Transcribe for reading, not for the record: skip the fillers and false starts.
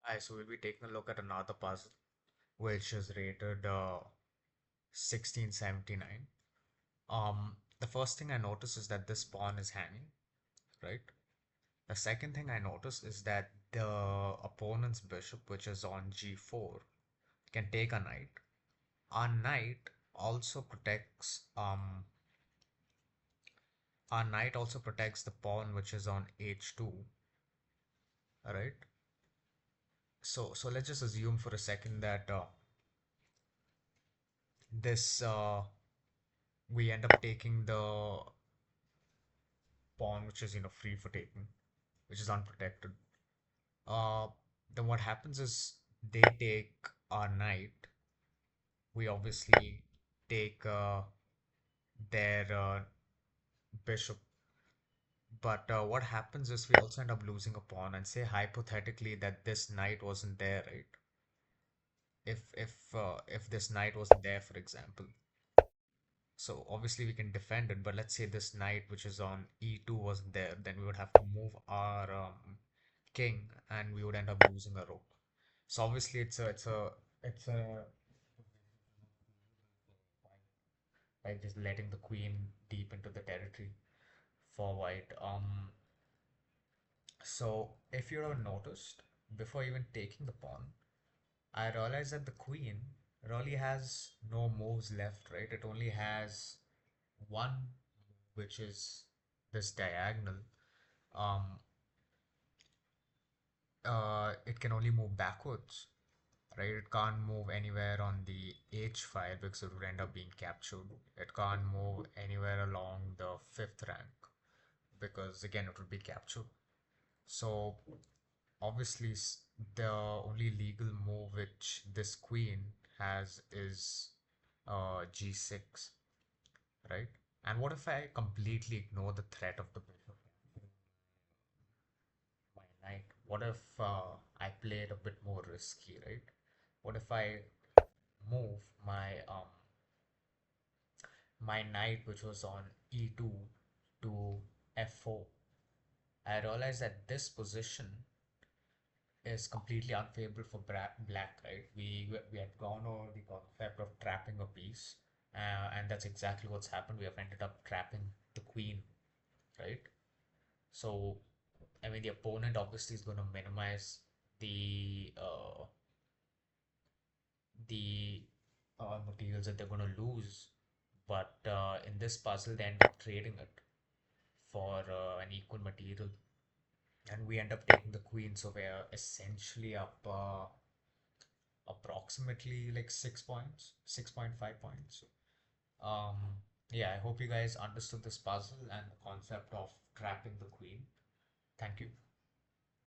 Hi, so we'll be taking a look at another puzzle which is rated 1679. The first thing I notice is that this pawn is hanging, right? The second thing I notice is that the opponent's bishop, which is on g4, can take a knight. Also protects um our knight also protects the pawn which is on h2, right? So let's just assume for a second that this we end up taking the pawn which is free for taking, which is unprotected. uh then what happens is they take our knight. We obviously take their bishop, but what happens is we also end up losing a pawn. And say hypothetically that this knight wasn't there, right? If this knight wasn't there, for example, so obviously we can defend it, but let's say this knight which is on e2 wasn't there, then we would have to move our king, and we would end up losing a rook. So obviously it's a by just letting the queen deep into the territory for white. So if you have noticed, before even taking the pawn, I realized that the queen really has no moves left, right? It only has one, which is this diagonal. Um, it can only move backwards, right? It can't move anywhere on the H file because it would end up being captured. It can't move anywhere along the fifth rank because again it would be captured. So obviously the only legal move which this queen has is g6, right? And what if I completely ignore the threat of the bishop, my knight? What if I play it a bit more risky, right? What if I move my knight which was on e2 to f4? I realized that this position is completely unfavorable for black, right? We had gone over the concept of trapping a piece, and that's exactly what's happened. We have ended up trapping the queen, right? So, I mean, the opponent obviously is going to minimize the uh, the materials that they're going to lose, but in this puzzle, they end up trading it for an equal material, and we end up taking the queen. So we're essentially up approximately like 6 points, 6.5 points. Um, yeah, I hope you guys understood this puzzle and the concept of trapping the queen. Thank you.